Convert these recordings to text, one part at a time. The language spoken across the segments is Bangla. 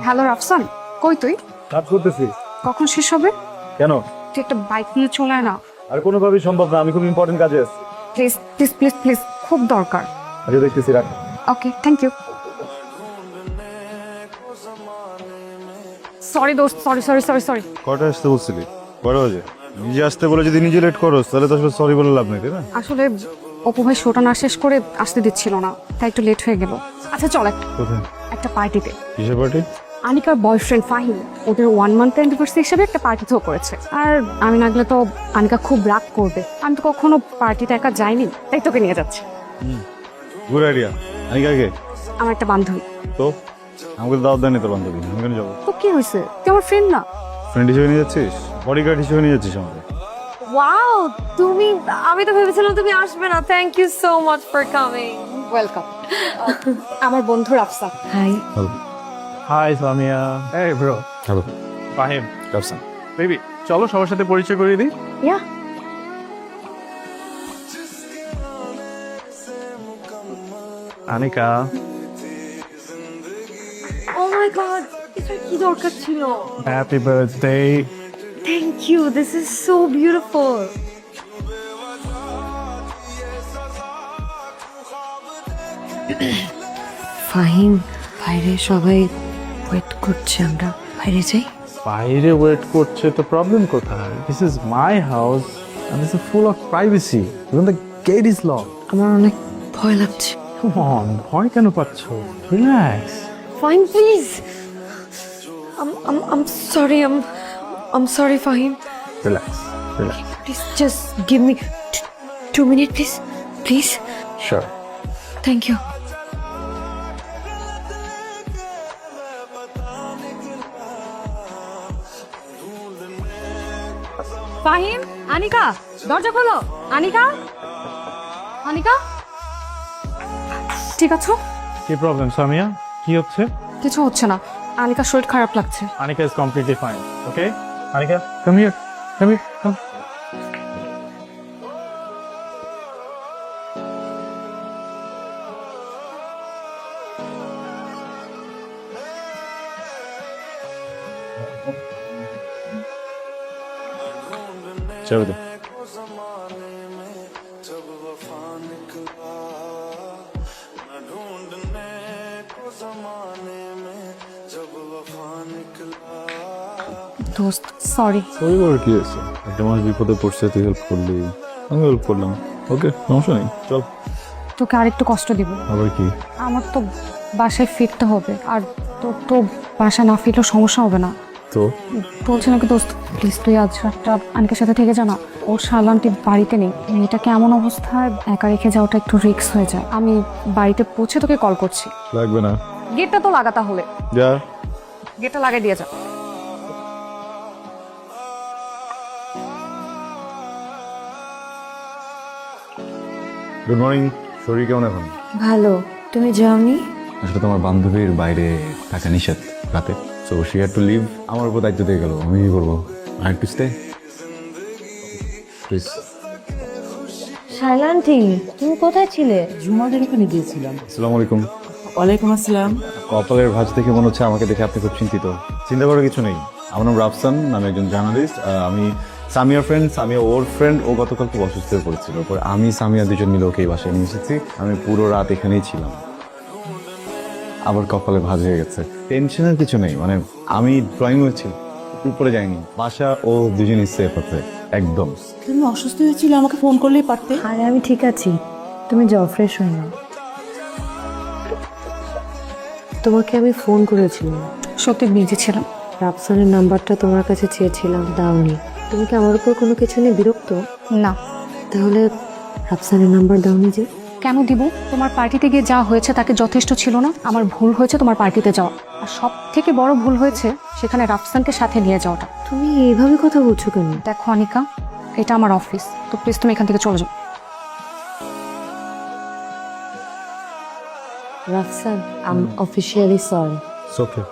হ্যালো রাফসান, কই তুই? কাজ করতেছি। কখন শেষ হবে? কেন? তুই একটা বাইক নিয়ে চলে আয় না। আর কোনোভাবেই সম্ভব না, আমি খুব ইম্পর্টেন্ট কাজে আছি। প্লিজ প্লিজ প্লিজ প্লিজ, খুব দরকার। আজকে দেখতেছি, রাখ। ওকে, থ্যাংক ইউ। সরি দোস্ত, সরি সরি সরি সরি। কটা আসতে বলছিলি? কটা বাজে? নিজে আসতে বলে যদি নিজে লেট করো তাহলে তো আসলে সরি বলে লাভ নেই, তাই না? আসলে অপু ভাই শোটা না শেষ করে আসতে দিচ্ছিল না, তাই একটু লেট হয়ে গেল। আচ্ছা চল কোথায়? একটা পার্টিতে। কিসের পার্টি? আনিকার বয়ফ্রেন্ড ফাহিম ওদের 1 মান্থ অ্যানিভার্সারি হিসেবে একটা পার্টি থ্রো করেছে। আর আমি না গেলে তো আনিকা খুব রাগ করবে। আমি তো কখনো পার্টিতে একা যাইনি, তাই তোকে নিয়ে যাচ্ছি। Good idea. আমি কাকে? আমার একটা বান্ধবী। তো আমাকে তো দাওয়াত দেয়নি তোর বান্ধবী, আমি কেন যাবো? তো কি হয়েছে, তুই আমার ফ্রেন্ড না? ফ্রেন্ড হিসেবে নিয়ে যাচ্ছিস? বডিগার্ড হিসেবে নিয়ে যাচ্ছিস আমাকে? ওয়াও, তুমি, আমি তো ভেবেছিলাম তুমি আসবে না। Thank you so much for coming. Welcome. আমার বন্ধু রাফসা। হাই। হাই সামিয়া। এই bro, hello. Fahim. Rafsan. Baby, চলো সবার সাথে পরিচয় করিয়ে দিই। ইয়া, আনিকা। ও মাই গড, এটা কি দরকার ছিল? Happy birthday. Thank you, this is so beautiful. Fahim, বাইরে সবাই ওয়েট করছে, আমরা বাইরে যাই। বাইরে ওয়েট করছে তো প্রবলেম কোথায়? This is my house and this is full of privacy. Even the gate is lock. আমার অনেক ভয় লাগছে। কাম অন, ভয় কেন পাচ্ছ? Relax. Fahim please, I'm sorry, I'm sorry Fahim. Relax, relax. Please just give me 2 minutes, please. Please. Sure. Thank you. Fahim, Anika, দরজা খোলো। আনিকা, আনিকা, ঠিক আছো? কি প্রবলেম সামিয়া? কি হচ্ছে? কিছু হচ্ছে না, আনিকার শরীর খারাপ লাগছে। Anika is completely fine. Okay? Anika, come here. Come here. Come. চলো তো। দোস্ত সরি। সরি বলে কি আছে? একটা মানুষ বিপদে পড়ছে, তুই হেল্প করলি, আমি হেল্প করলাম। ওকে, সমস্যা নেই, চল। তোকে আরেকটু কষ্ট দিব। আবার কি? আমার তো বাসায় ফিরতে হবে, আর তোর তো বাসা না ফিরলেও সমস্যা হবে না। তো বলছি নাকি দোস্ত, প্লিজ তুই আজ রাতটা আনিকার সাথে থেকে যা না। ওর শালান্টি বাড়িতে নেই, মেয়েটাকে এমন অবস্থায় একা রেখে যাওয়াটা একটু রিস্ক হয়ে যায়। আমি বাড়িতে পৌঁছে তোকে কল করছি। লাগবে না, গেটটা তো লাগা, তাহলে যা। গেটটা লাগাই দিয়ে যা। Good morning. শরীর কেমন এখন? ভালো, তুমি যাওনি? আসলে তোমার বান্ধবীর বাইরে থাকা নিষেধ রাতে, so she had to leave. আমার উপর দায়িত্ব দিয়ে গেল, আমি কি করবো? I had to stay. Please. Shaila aunty, তুমি কোথায় ছিলে? জুমাদের ওখানে গিয়েছিলাম। আসসালামু আলাইকুম। ওয়ালাইকুম আসসালাম। কপালের ভাঁজ দেখে মনে হচ্ছে আমাকে দেখে আপনি খুব চিন্তিত। চিন্তা করার কিছু নেই, আমার নাম রাফসান, আমি একজন জার্নালিস্ট। আমি সামিয়ার ফ্রেন্ড, সামিয়া ওর ফ্রেন্ড। ও গতকাল খুব অসুস্থ হয়ে পড়েছিল, পরে আমি সামিয়া দুজন মিলে ওকে এই বাসায় নিয়ে এসেছি। আমি পুরো রাত এখানেই ছিলাম। আবার কপালে ভাঁজ হয়ে গেছে। টেনশনের কিছু নেই, মানে আমি ড্রয়িং রুমে ছিলাম, উপরে যাইনি। বাসা ও দুজনই সেফ আছে একদম। তুমি অসুস্থ হয়েছিলে, আমাকে ফোন করলেই পারতে। আরে আমি ঠিক আছি, তুমি যাও, ফ্রেশ হয়ে নাও। তোমাকে আমি ফোন করেছিলাম, সত্যি বিজি ছিলাম। রাফসানের নাম্বারটা তোমার কাছে চেয়েছিলাম, দাওনি। তুমি কি আমার উপর কোনো কিছু নিয়ে বিরক্ত? না। তাহলে রাফসানের নাম্বার দাওনি যে? কেন দিব? তোমার পার্টিতে গিয়ে যা হয়েছে তাকে যথেষ্ট ছিল না? আমার ভুল হয়েছে তোমার পার্টিতে যাওয়া, আর সব থেকে বড় ভুল হয়েছে সেখানে রাফসানকে সাথে নিয়ে যাওয়াটা। তুমি এইভাবে কথা বলছো কেন? দেখো অনিকা, এটা আমার অফিস, তো প্লিজ তুমি এখান থেকে চলে যাও। Rafsan, I am officially sorry. Okay,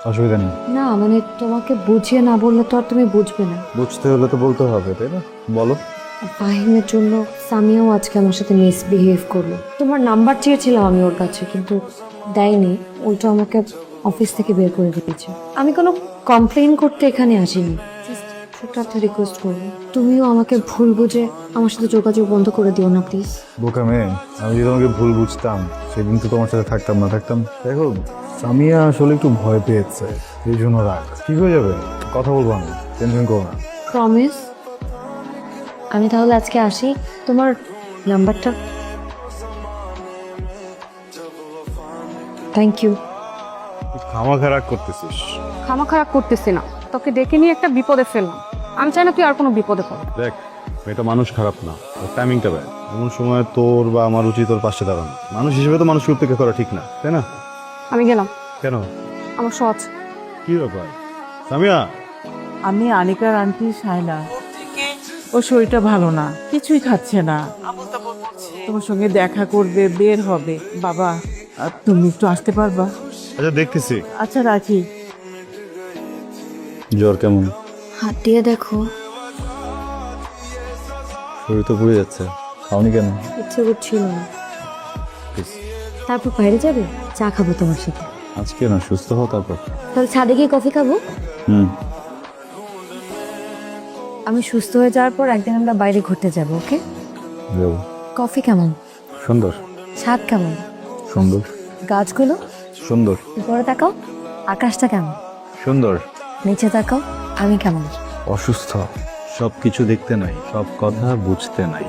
অসুবিধা নেই। না মানে তোমাকে বুঝিয়ে না বললে তো আর তুমি বুঝবে না। বুঝতে হলে তো বলতে হবে, তাই না? বলো। ফাহিমের জন্য সামিয়াও আজকে আমার সাথে মিসবিহেভ করলো। তোমার নাম্বার চেয়েছিলাম আমি ওর কাছে, কিন্তু দেয়নি। উল্টো আমাকে অফিস থেকে বের করে দিয়েছে। আমি কোনো কমপ্লেইন করতে এখানে আসিনি, জাস্ট ছোট্ট একটা রিকোয়েস্ট করবো, তুমিও আমাকে ভুল বুঝে আমার সাথে যোগাযোগ বন্ধ করে দিও না প্লিজ। বোকা মেয়ে, আমি যদি তোমাকে ভুল বুঝতাম সেদিন তো তোমার সাথে থাকতাম না। দেখো, সামিয়া আসলে একটু ভয় পেয়েছে, এই জন্য রাগ। ঠিক হয়ে যাবে, কথা বলবো আমি, টেনশন করো না। প্রমিস? আমি তাহলে আজকে আসি। তোমার নাম্বারটা? Thank you. খামাখা রাগ করতেছিস? খামা খারাপ করতেছি না, তোকে ডেকে নিয়ে একটা বিপদে ফেললাম। আমি চাই না তুই আর কোনো বিপদে পড়। দেখ, মেয়েটা মানুষ খারাপ না, টাইমিংটা ব্যাড। এমন সময় তোর বা আমার উচিত তোর পাশে দাঁড়ানো। মানুষ হিসেবে তো মানুষকে উপেক্ষা করা ঠিক না, তাই না? আমি গেলাম, কেন? আমার শো আছে। কি ব্যাপার সামিয়া? আমি আনিকার আন্টি শায়লা। ও শরীরটা ভালো না, কিছুই খাচ্ছে না, তোমার সঙ্গে দেখা করবে, বের হবে। বাবা, আর তুমি একটু আসতে পারবা? আচ্ছা, দেখতেছি। আচ্ছা, রাখি। জ্বর কেমন? হাত দিয়ে দেখো। শরীর তো পুড়ে যাচ্ছে, খাওনি কেন? ইচ্ছে করছিল না। তারপর বাইরে যাবে, চা খাবো তোমার সাথে। আজকে না, সুস্থ হও তারপর। তাহলে ছাদে গিয়ে কফি খাবো। আমি সুস্থ হয়ে যাওয়ার পর একদিন আমরা বাইরে ঘুরতে যাব, ওকে? যাবো। কফি কেমন? সুন্দর। ছাদ কেমন? সুন্দর। গাছগুলো? সুন্দর। উপরে তাকাও, আকাশটা কেমন? সুন্দর। নিচে তাকাও, আমি কেমন? অসুস্থ, সব কিছু দেখতে নাই, সব কথা বুঝতে নাই।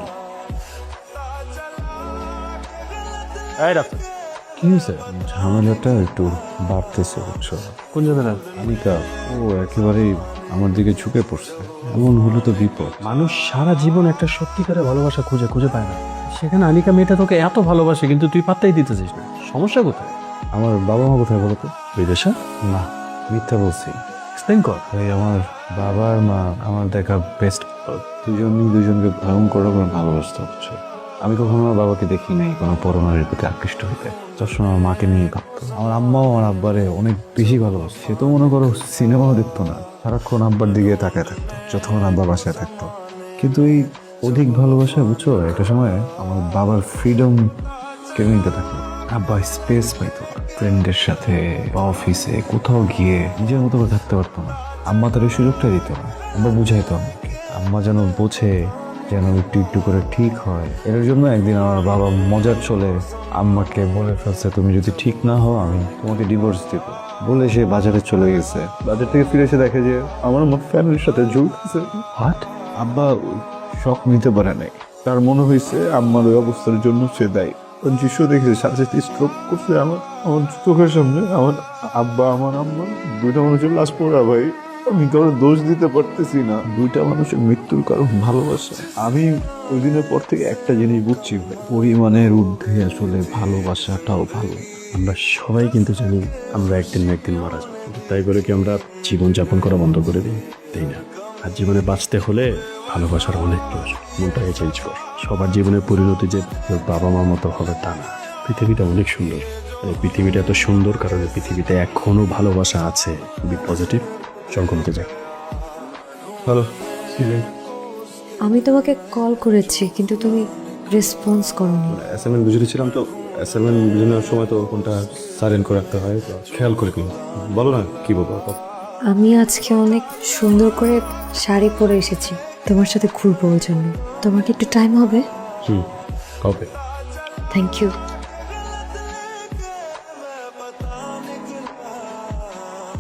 কি হয়েছে? ঝামেলাটা একটু বাড়তেছে, বুঝছো? কোন ঝামেলা? আনিকা, ও একেবারেই আমার দিকে ঝুঁকে পড়ছে। এমন হলো তো বিপদ। মানুষ সারা জীবন একটা সত্যিকারের ভালোবাসা খুঁজে পায় না, সেখানে আনিকা মেয়েটা তোকে এত ভালোবাসে কিন্তু তুই পাত্তাই দিতেছিস না। সমস্যা কোথায়? আমার বাবা মা কোথায় বলো তো? বিদেশে? না, মিথ্যা বলছি। এক্সপ্লেইন কর। এই আমার বাবা আর মা আমার দেখা বেস্ট, দুজনই দুজনকে ভয়ঙ্কর রকম ভালোবাসতে হচ্ছে। আমি কখনো আমার বাবাকে দেখি নাই কোনো পরনারীর প্রতি আকৃষ্ট হইতে। সবসময় আমার মাকে নিয়ে ভাবতো। আমার আম্মাও আমার আব্বারে অনেক বেশি ভালোবাসে। সে তো মনে করো সিনেমাও দেখতো না, সারাক্ষণ আব্বার দিকে তাকায় থাকতো যতক্ষণ আব্বা বাসায় থাকতো। কিন্তু এই অধিক ভালোবাসা, বুঝছো, একটা সময় আমার বাবার ফ্রিডম কেড়ে নিতে থাকলো। আব্বা স্পেস পাইতো না, ফ্রেন্ডের সাথে বা অফিসে কোথাও গিয়ে নিজের মতো করে থাকতে পারতো না। আম্মা তার এই সুযোগটা দিত না। আব্বা বুঝাইতো আমাকে, আম্মা যেন বোঝে, যেন একটু একটু করে ঠিক হয়। এর জন্য একদিন আমার বাবা মজার চলে আম্মাকে বলে ফেলছে, তুমি যদি ঠিক না হও আমি তোমাকে ডিভোর্স দিব। বলে সে বাজারে চলে গেছে। বাজার থেকে ফিরে এসে দেখে যে আমার ফ্যামিলির সাথে ঝুলতেছে। হোয়াট? আব্বা শখ নিতে পারে নাই, তার মনে হয়েছে আম্মার ওই অবস্থার জন্য সে দায়ী। দৃশ্য দেখেছে, সাথে সাথে স্ট্রোক করছে আমার চোখের সামনে। আমার আব্বা, আমার আম্মা, দুইটা মানুষের লাশ পড়া। ভাই, আমি কারো দোষ দিতে পারতেছি না। দুইটা মানুষের মৃত্যুর কারণ ভালোবাসা। আমি ওই দিনের পর থেকে একটা জিনিস বুঝছি ভাই, পরিমাণের ঊর্ধ্বে আসলে ভালোবাসাটাও ভালো। আমরা সবাই কিন্তু জানি আমরা একদিন না একদিন মারা যাব, তাই করে কি আমরা জীবন যাপন করা বন্ধ করে দিই? তাই না? আর জীবনে বাঁচতে হলে ভালোবাসার অনেক প্রয়োজন। মনটাকে চেঞ্জ কর। সবার জীবনের পরিণতি যে তোর বাবা মার মতো হবে তা না। পৃথিবীটা অনেক সুন্দর। এই পৃথিবীটা এত সুন্দর কারণে পৃথিবীতে এখনো ভালোবাসা আছে। বি পজিটিভ, চঙ্কমকে যাক। হ্যালো, আমি তোমাকে কল করেছি কিন্তু তুমি রেসপন্স করোনি। অ্যাসাইনমেন্ট বুঝেছিলাম তো, অ্যাসাইনমেন্ট বুঝানোর সময় তো কোনটা সাইলেন্ট করে রাখতে হয়, তো খেয়াল করে কিনা। বলো না কি বলবো। আমি আজকে অনেক সুন্দর করে শাড়ি পরে এসেছি তোমার সাথে ঘুরবো ওই জন্য। তোমার কি একটু টাইম হবে? কবে? Thank you.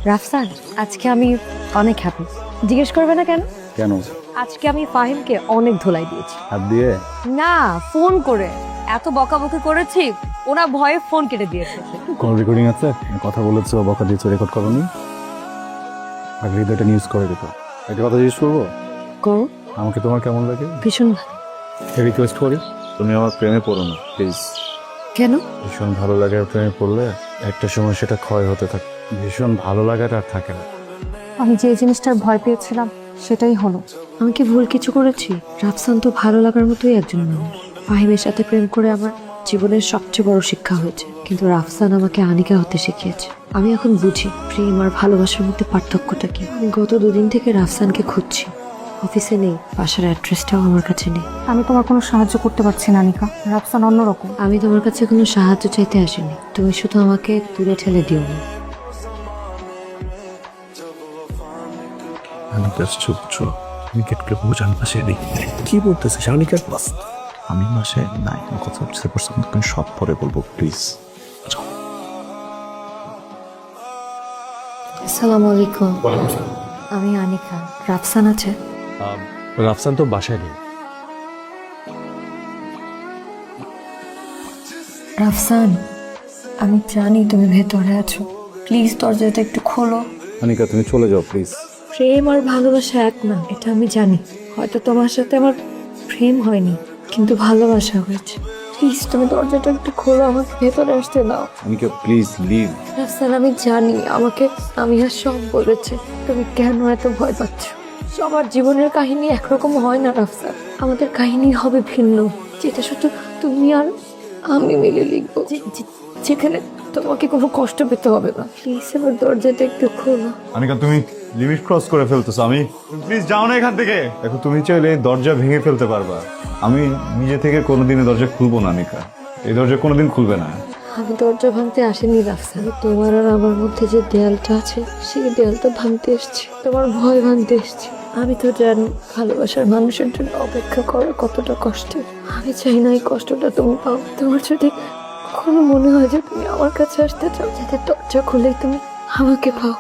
রাফসান, আজকে আমি অনেক হ্যাপি। জিজ্ঞেস করবে না কেন? কেন? আজকে আমি ফাহিমকে অনেক ধোলাই দিয়েছি। হাত দিয়ে? না, ফোন করে এত বকাবকি করেছি, ওরা ভয়ে ফোন কেটে দিয়েছে। কোন রেকর্ডিং আছে? কথা বলেছো, বকা দিয়েছো, রেকর্ড করোনি? আগে এটা নিউজ করে দিত। একটা কথা জিজ্ঞেস করবো, করো। আমাকে তোমার কেমন লাগে? ভীষণ ভালো। রিকোয়েস্ট করি, তুমি আমার প্রেমে পড়ো না প্লিজ। কেন? ভীষণ ভালো লাগার প্রেমে পড়লে একটা সময় সেটা ক্ষয় হতে থাকে। ভীষণ ভালো লাগাটা আর থাকে না। আমি যে জিনিসটার ভয় পেয়েছিলাম সেটাই হলো। আমি কি ভুল কিছু করেছি? রাফসান তো ভালো লাগার মতোই একজন মানুষ। ফাহিমের সাথে প্রেম করে আমার জীবনের সবচেয়ে বড় শিক্ষা হয়েছে, কিন্তু রাফসান আমাকে আনিকা হতে শিখিয়েছে। আমি এখন বুঝি প্রেম আর ভালোবাসার মধ্যে পার্থক্যটা কি। আমি গত 2 দিন থেকে রাফসানকে খুঁজছি। অফিসে নেই, বাসার অ্যাড্রেসটাও আমার কাছে নেই। আমি তোমার কোনো সাহায্য করতে পারছি না আনিকা। রাফসান অন্যরকম। আমি তোমার কাছে কোনো সাহায্য চাইতে আসিনি, তুমি শুধু আমাকে দূরে ঠেলে দিও না। আনিকার চুপছ উইকেটকে বোঝান পাশে দিই কি বলতেছে আনিকার বাস আমি মাসে নাই কথা হচ্ছে তুমি সব পরে বলবো প্লিজ। আসসালামু আলাইকুম। আমি আনিকা। রাফসান আছে? রাফসান তো বাসায় নেই। রাফসান, আমি জানি তুমি ভেতরে আছো, প্লিজ দরজাটা একটু খোলো। আনিকা তুমি চলে যাও প্লিজ। প্রেম আর ভালোবাসা এক না, এটা আমি জানি। হয়তো তোমার সাথে আমার প্রেম হয়নি, কিন্তু ভালোবাসা হয়েছে। প্লিজ তুমি দরজাটা একটু খোলো, আমাকে ভেতরে আসতে দাও। Anika please leave. রাফসান, আমি জানি আমাকে আমি আর সব বলেছে, তুমি কেন এত ভয় পাচ্ছ? সবার জীবনের কাহিনী একরকম হয় না রাফসান, আমাদের কাহিনী হবে ভিন্ন, যেটা শুধু তুমি আর আমি মিলে লিখবো, যেখানে তোমাকে কোনো কষ্ট পেতে হবে না। প্লিজ আমার দরজাটা একটু খোলো। আনিকা তুমি লিমিট ক্রস করে ফেলতেছো। আমি প্লিজ যাও না এখান থেকে। দেখো তুমি চাইলে দরজা ভেঙে ফেলতে পারবা, আমি নিজে থেকে কোনোদিনই দরজা খুলবো না আনিকা, এই দরজা কোনোদিন খুলবে না। আমি দরজা ভাঙতে আসিনি রাফসান, তোমার আর আমার মধ্যে যে দেয়ালটা আছে সেই দেয়ালটা ভাঙতে এসছি, তোমার ভয় ভাঙতে এসছি। আমি তো জানি ভালোবাসার মানুষের জন্য অপেক্ষা করা কতটা কষ্টের। আমি চাই না এই কষ্টটা তুমি পাও। তোমার যদি কখনো মনে হয় যে তুমি আমার কাছে আসতে চাও, যাতে দরজা খুলেই তুমি আমাকে পাও,